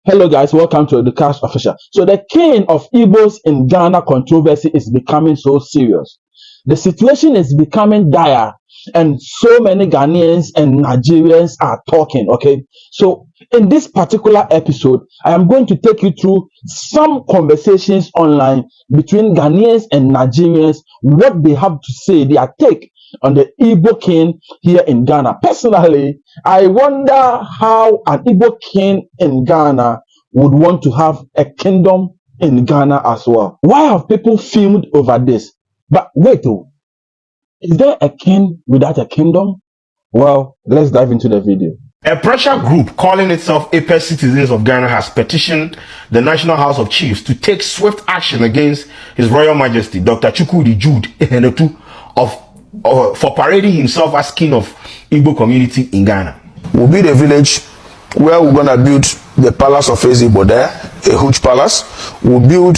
Hello guys, welcome to the Cast Official. So the king of Igbos in Ghana controversy is becoming so serious. The situation is becoming dire and so many Ghanaians and Nigerians are talking, okay? So in this particular episode, I am going to take you through some conversations online between Ghanaians and Nigerians, what they have to say, their take on the Ebo King here in Ghana. Personally, I wonder how an Ebo King in Ghana would want to have a kingdom in Ghana as well. Why have people filmed over this? But wait, oh, is there a king without a kingdom? Well, let's dive into the video. A pressure group calling itself Apex Citizens of Ghana has petitioned the National House of Chiefs to take swift action against His Royal Majesty Dr. Chukwudi Jude Ehenetu for parading himself as king of Igbo community in Ghana. We'll build a village where we're gonna build the palace of Ezebo there, a huge palace. We'll build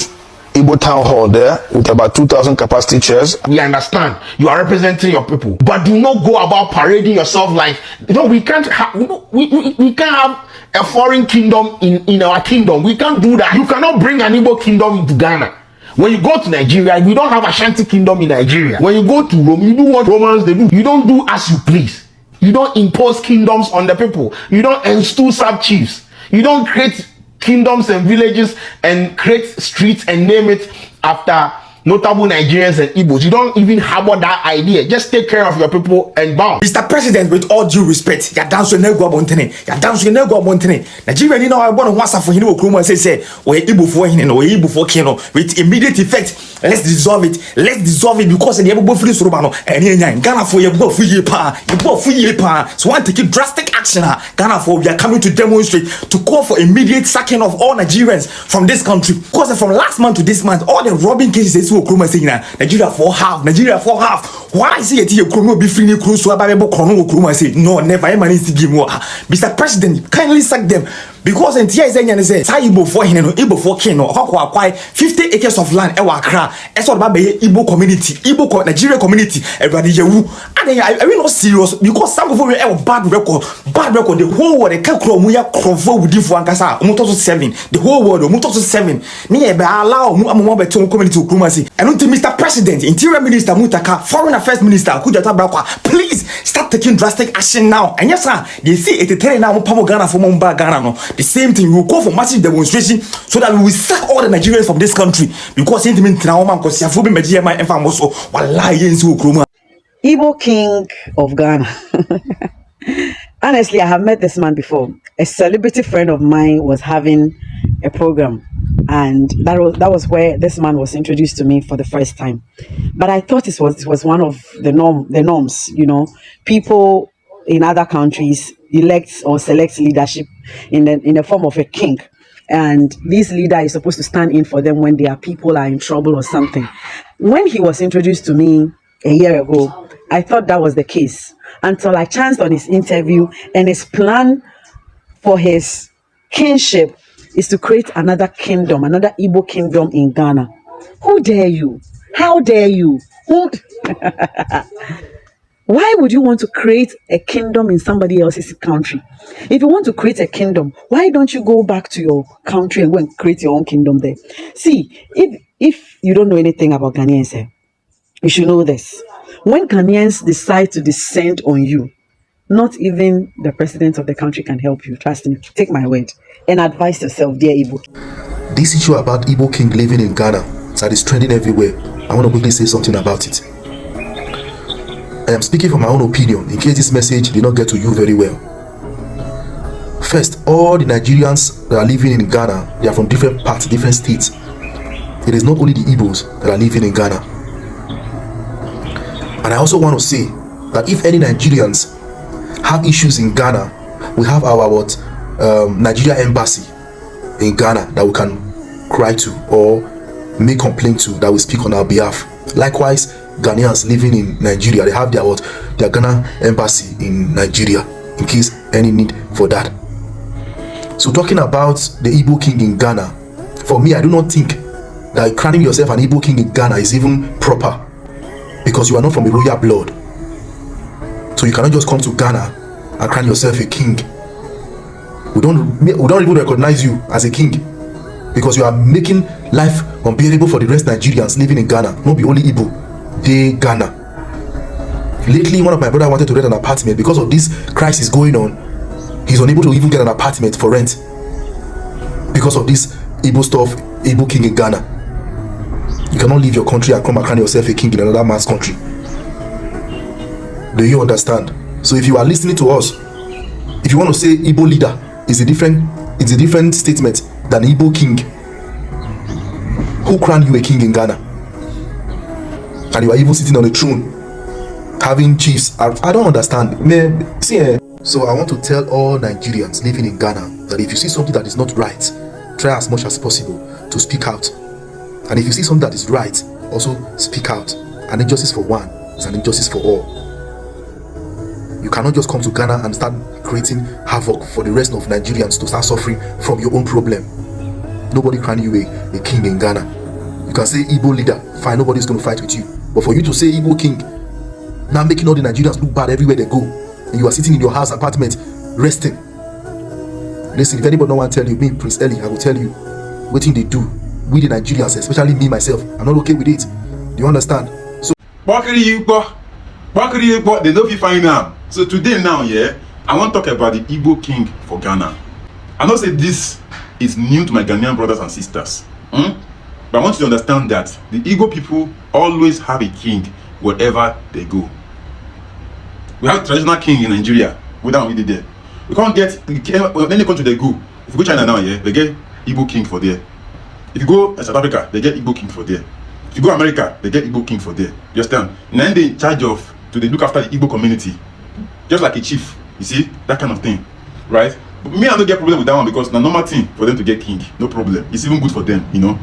Igbo town hall there with about 2,000 capacity chairs. We understand you are representing your people, but do not go about parading yourself like, we can't have, we can't have a foreign kingdom in our kingdom. We can't do that. You cannot bring an Igbo kingdom into Ghana. When you go to Nigeria, we don't have a Ashanti kingdom in Nigeria. When you go to Rome, you do what Romans they do. You don't do as you please. You don't impose kingdoms on the people. You don't install sub-chiefs. You don't create kingdoms and villages and create streets and name it after notable Nigerians and Igbos. You don't even harbor that idea. Just take care of your people and bounce. Mr. President, with all due respect, ya dance with nego abontene. Ya dance with nego abontene. Nigeria, you know, I want to want for him to come and say, we Ibu for him, we Ibu for Kino, with immediate effect. Let's dissolve it. Let's dissolve it because the Ebo free Surubano and in Ghana for your boy free pa. So want to take drastic action. Ghana for we are coming to demonstrate to call for immediate sacking of all Nigerians from this country. Because from last month to this month, all the robbing cases saying Nigeria for half. Why is it here? Chrono be free cruise to Ababo Chrono say no, never ever needs to give more. Mr. President, kindly sack them. Because in TIA say Ibo for him, Ibo for King, or acquire 50 acres of land, Ewakra, as well by Igbo community, Igbo Nigeria community, everybody you. And I mean not serious because some of you have bad record. The whole world, the Kakro Muya Crovo with Difuankasa, Mutoso 7, the whole world, Mutoso 7. Me allow Muamobeton community to Kumasi. And until Mr. President, Interior Minister Mutaka, Foreign Affairs Minister Kujata Brakwa, please start taking drastic action now. And yes, sir, they see it now Pamo Ghana for Mumba Ghana. No. The same thing, we will call for massive demonstration so that we will sack all the Nigerians from this country. Because Ebo King of Ghana. Honestly, I have met this man before. A celebrity friend of mine was having a program, and that was where this man was introduced to me for the first time. But I thought it was one of the norms, you know. People in other countries elect or select leadership in the form of a king, and this leader is supposed to stand in for them when their people are in trouble or something. When he was introduced to me a year ago, I thought that was the case until I chanced on his interview, and his plan for his kingship is to create another kingdom, another Igbo kingdom in Ghana. Who dare you? How dare you? Why would you want to create a kingdom in somebody else's country? If you want to create a kingdom, why don't you go back to your country and go and create your own kingdom there? See, if you don't know anything about Ghanaians, you should know this. When Ghanaians decide to descend on you, not even the president of the country can help you. Trust me. Take my word. And advise yourself, dear Ibu. This issue about Ebo King living in Ghana that is trending everywhere, I want to quickly say something about it. I am speaking from my own opinion in case this message did not get to you very well. First, all the Nigerians that are living in Ghana, they are from different parts, different states. It is not only the Igbos that are living in Ghana. And I also want to say that if any Nigerians have issues in Ghana, we have our Nigeria embassy in Ghana that we can cry to or make complaint to, that we speak on our behalf. Likewise, Ghanaians living in Nigeria, they have their Ghana embassy in Nigeria in case any need for that. So talking about the Ebo King in Ghana, for me, I do not think that crowning yourself an Ebo King in Ghana is even proper, because you are not from a royal blood. So you cannot just come to Ghana and crown yourself a king We don't even recognize you as a king because you are making life unbearable for the rest Nigerians living in Ghana. Not be only Igbo, they Ghana. Lately, one of my brother wanted to rent an apartment because of this crisis going on. He's unable to even get an apartment for rent because of this Igbo stuff, Ebo King in Ghana. You cannot leave your country and come and crown yourself a king in another man's country. Do you understand? So if you are listening to us, if you want to say Igbo leader, it's a different statement than Igbo king. Who crowned you a king in Ghana? And you are even sitting on a throne, having chiefs. I don't understand. Man, see, so I want to tell all Nigerians living in Ghana that if you see something that is not right, try as much as possible to speak out. And if you see something that is right, also speak out. An injustice for one is an injustice for all. You cannot just come to Ghana and start creating havoc for the rest of Nigerians to start suffering from your own problem. Nobody crown you a king in Ghana. You can say Igbo leader, fine, nobody's going to fight with you. But for you to say Igbo king, now making all the Nigerians look bad everywhere they go, and you are sitting in your house apartment resting. Listen, if anybody don't want to tell you, me, Prince Eli, I will tell you what thing they do. We the Nigerians, especially me myself, I'm not okay with it. Do you understand? So they know if you find out. So today now, yeah, I want to talk about the Igbo King for Ghana. I know say this is new to my Ghanaian brothers and sisters. But I want you to understand that the Igbo people always have a king wherever they go. We have a traditional king in Nigeria. We don't really there. We can't get any country they go. If you go China now, yeah, they get Igbo King for there. If you go South Africa, they get Igbo King for there. If you go America, they get Igbo King for there. You understand? And then they in charge of to they look after the Igbo community, just like a chief. You see that kind of thing, right? But me, I don't get problem with that one because the normal thing for them to get king, no problem. It's even good for them, you know.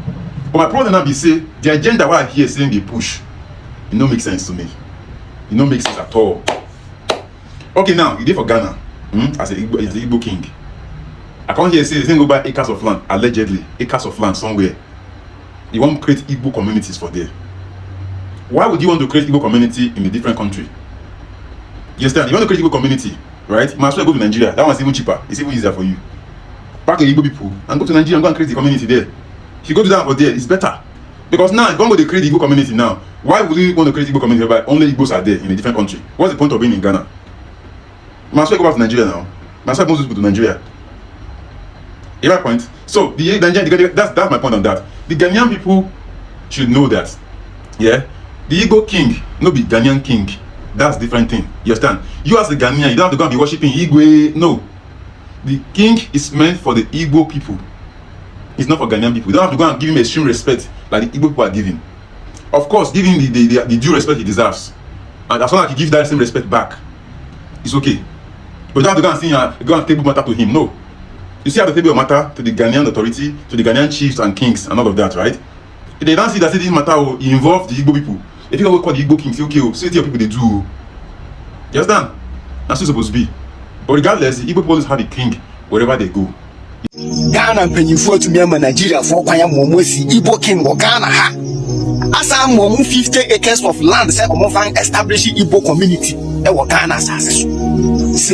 But my problem now be say the agenda why I hear saying they push, it don't make sense to me. It don't make sense at all. Okay, now you did for Ghana as a Igbo king. I can't hear say they didn't go buy acres of land, allegedly acres of land somewhere. You want to create Igbo communities for there. Why would you want to create Igbo community in a different country? You understand? You want to create Igbo community, right? You might as well go to Nigeria. That one's even cheaper. It's even easier for you. Pack the Igbo people and go to Nigeria and go and create the community there. If you go to that for there, it's better. Because now, if you want to create the Igbo community now, why would you want to create Igbo community whereby only Igbos are there in a different country? What's the point of being in Ghana? You might as well go back to Nigeria now. You might as well move people to Nigeria. You get my point? So that's my point on that. The Ghanaian people should know that, yeah, the Igbo king, no be Ghanaian king. That's different thing. You understand? You as a Ghanaian, you don't have to go and be worshiping Igwe. No, the king is meant for the Igbo people. It's not for Ghanaian people. You don't have to go and give him extreme respect like the Igbo people are giving. Of course, give him the due respect he deserves, and as long as he gives that same respect back, it's okay. But you don't have to go and sing go and table matter to him. No. You see how the table matter to the Ghanaian authority, to the Ghanaian chiefs and kings and all of that, right? If they don't see that this matter will involve the Igbo people, if you don't call the Igbo king, say okay, see what your people they do. You understand? That's what it's supposed to be. But regardless, the Igbo people always have a king wherever they go. Ghana penyinfo to me Nigeria for kwanya momosi Ebo King of Ghana ha. Asa momu 50 acres of land say omo fan establish Igbo community e wo Ghana asase so.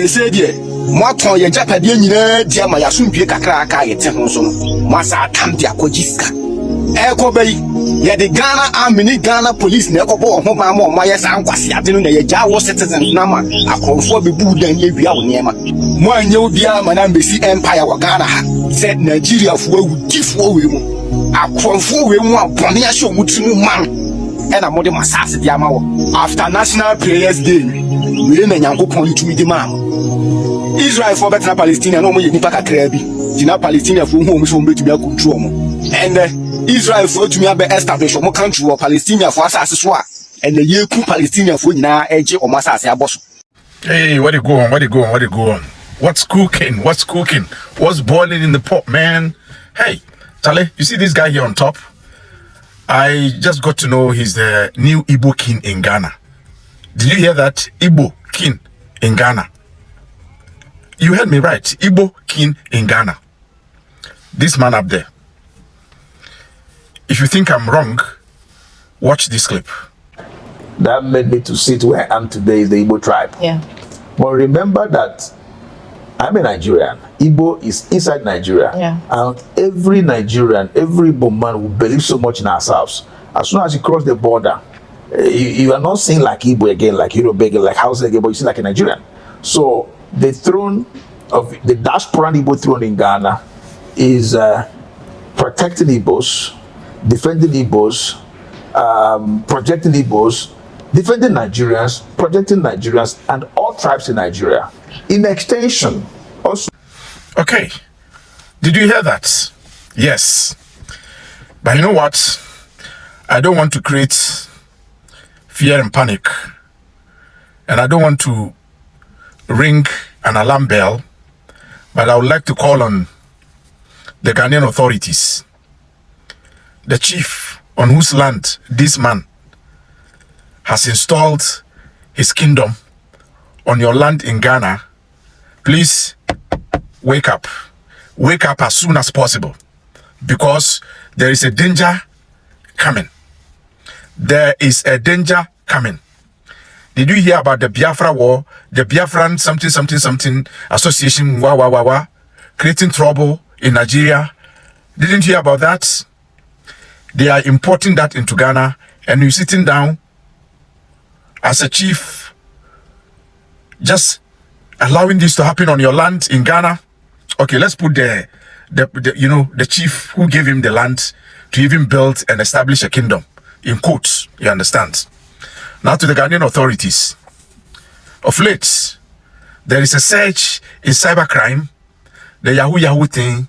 Say there moton ye japade nyina dia ma yasundue kakra aka ye te ho so no. Mo asa tam dia kojiska. E ko bayi ye the Ghana army ni Ghana police na ekobo ho ma ma ye sa nkwase ade no na ye ja wo citizens na ma akonfo be bu dan ye wia wo niema. Mo anye obia ma na mbesi empire wa Ghana ha. Said Nigeria for we give we mu. Akonfo we mu abone a show mutimu man. E na mo de masase dia ma wo. After National Prayers Day, we na Nyankopon yitumi di ma. Israel for better Palestine no mo ye nipa kakra bi. Dina Palestine for hu mo so mo betumi akontrol mo. And Israel for to me be establish omo country or Palestine for asase so a. And the ye ku Palestine for nyina eje omo asase aboso. Hey, what you go on? What's cooking? What's boiling in the pot, man? Hey, Charlie, you see this guy here on top? I just got to know he's the new Ebo King in Ghana. Did you hear that? Ebo King in Ghana. You heard me right. Ebo King in Ghana. This man up there. If you think I'm wrong, watch this clip. That made me to sit where I am today is the Ebo tribe. Yeah. But remember that I'm a Nigerian Igbo is inside Nigeria. Yeah. And every Nigerian, every Igbo man will believe so much in ourselves. As soon as you cross the border, you are not seeing like Igbo again, like Yoruba again, like Hausa again, but you see like a Nigerian. So the throne of the diaspora Igbo throne in Ghana is protecting Igbos, defending Igbos, projecting Igbos, defending Nigerians, projecting Nigerians, and all tribes in Nigeria. In extension, also. Okay. Did you hear that? Yes. But you know what? I don't want to create fear and panic. And I don't want to ring an alarm bell. But I would like to call on the Ghanaian authorities, the chief on whose land this man has installed his kingdom on your land in Ghana. Please wake up. Wake up as soon as possible, because there is a danger coming. There is a danger coming. Did you hear about the Biafra war? The Biafran something association, creating trouble in Nigeria? Didn't you hear about that? They are importing that into Ghana, and you're sitting down as a chief, just allowing this to happen on your land in Ghana. Okay, let's put the chief who gave him the land to even build and establish a kingdom in quotes. You understand? Now to the Ghanaian authorities. Of late, there is a surge in cybercrime, the Yahoo thing,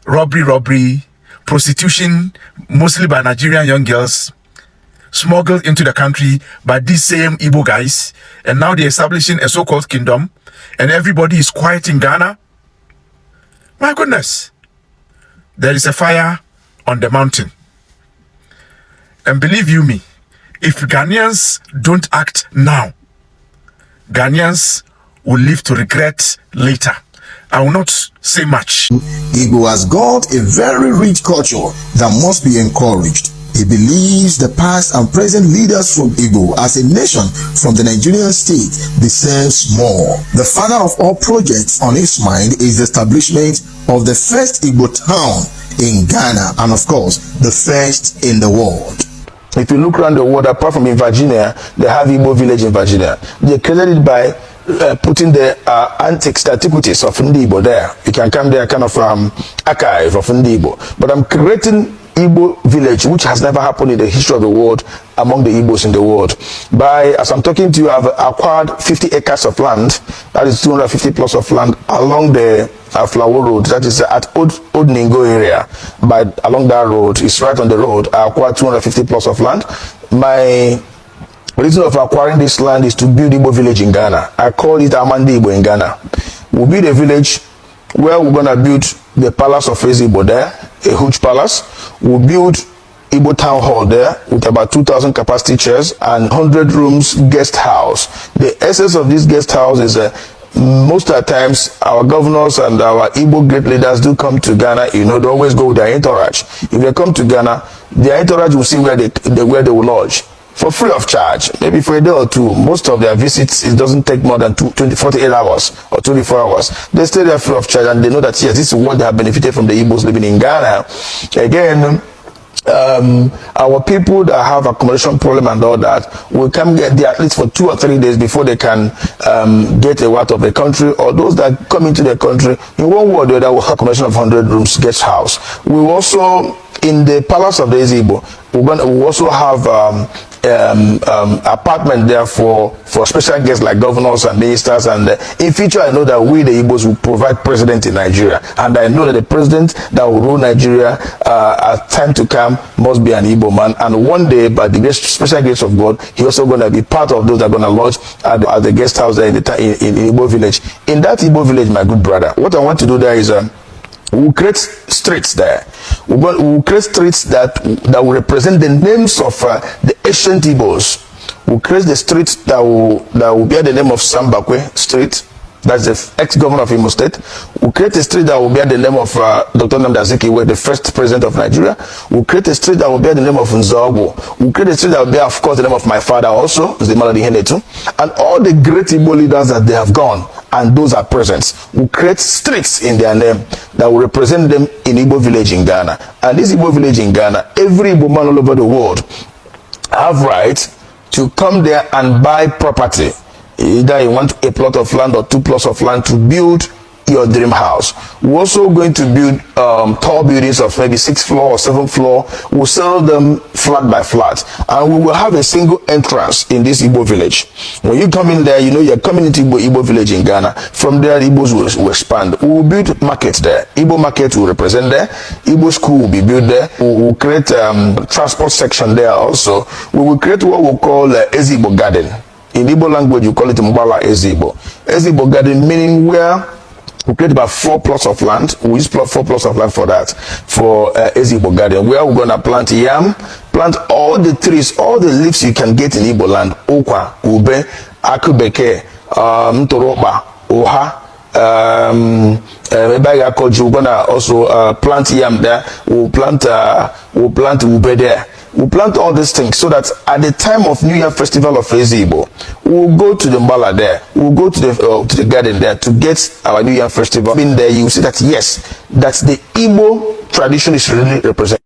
robbery, prostitution, mostly by Nigerian young girls, smuggled into the country by these same Igbo guys, and now they're establishing a so-called kingdom, and everybody is quiet in Ghana. My goodness, there is a fire on the mountain. And believe you me, if Ghanaians don't act now, Ghanaians will live to regret later. I will not say much. Igbo has got a very rich culture that must be encouraged. He believes the past and present leaders from Igbo as a nation from the Nigerian state deserves more. The father of all projects on his mind is the establishment of the first Igbo town in Ghana, and of course, the first in the world. If you look around the world, apart from in Virginia, they have Igbo village in Virginia. They created it by putting the antiques, the antiquities of Igbo there. You can come there, kind of archive of Igbo. But I'm creating Igbo village, which has never happened in the history of the world among the Igbos in the world. As I'm talking to you, I've acquired 50 acres of land, that is 250 plus of land along the Flower Road, that is at Old Ningo area. Along that road, it's right on the road. I acquired 250 plus of land. My reason of acquiring this land is to build Igbo village in Ghana. I call it Amandi Igbo in Ghana. We'll build a village where we're gonna build the palace of Ebo there, a huge palace. We'll build Igbo town hall there with about 2,000 capacity chairs and 100 rooms guest house. The essence of this guest house is most of the times our governors and our Igbo great leaders do come to Ghana. They always go with their entourage. If they come to Ghana, their entourage will see where they will lodge for free of charge, maybe for a day or two. Most of their visits, it doesn't take more than 48 hours or 24 hours. They stay there free of charge, and they know that yes, this is what they have benefited from the Igbos living in Ghana. Again, our people that have accommodation problem and all that will come get there at least for 2 or 3 days before they can get a out of the country, or those that come into the country in one way or the other will have accommodation of 100 rooms guest house. We also, in the palace of the Igbo, we also have apartment there for special guests like governors and ministers, and in future I know that we the Igbos will provide president in Nigeria, and I know that the president that will rule Nigeria at time to come must be an Igbo man, and one day by the special grace of God he also going to be part of those that are going to lodge at the guest house there in Igbo village. In that Igbo village, my good brother, what I want to do there is we'll create streets there. We'll create streets that will represent the names of the ancient Igbos. We'll create the streets that will bear the name of Sambakwe Street. That's the ex-governor of Imo State. We'll create a street that will bear the name of Dr. Nnamdi Azikiwe, the first president of Nigeria. We'll create a street that will bear the name of Nzogbo. We'll create a street that will bear, of course, the name of my father also, the Maladi Henetu. And all the great Igbo leaders that they have gone. and those are present. We create streets in their name that will represent them in Igbo village in Ghana. And this Igbo village in Ghana, every Igbo man all over the world have right to come there and buy property. Either you want a plot of land or 2 plots of land to build your dream house. We're also going to build tall buildings of maybe 6th floor or 7th floor. We'll sell them flat by flat, and we will have a single entrance in this Igbo village. When you come in there, you know you're coming into Igbo village in Ghana. From there, Igbos will expand. We will build markets there. Igbo market will represent there. Igbo school will be built there. We will create transport section there also. We will create what we call Ezigbo garden. In Igbo language, you call it Mbala Ezigbo. Ezigbo garden meaning where we create about 4 plots of land. We use 4 plots of land for that, for Igbo garden, where we're gonna plant yam, plant all the trees, all the leaves you can get in Igbo land. Okwa, ube, akubeke, ntoroba, oha. We're gonna also plant yam there. We'll plant ube there. We'll plant all these things so that at the time of New Year Festival of Ezigbo, we'll go to the Mbala there. We'll go to the garden there to get our New Year Festival. In there, you see that yes, that the Igbo tradition is really represented.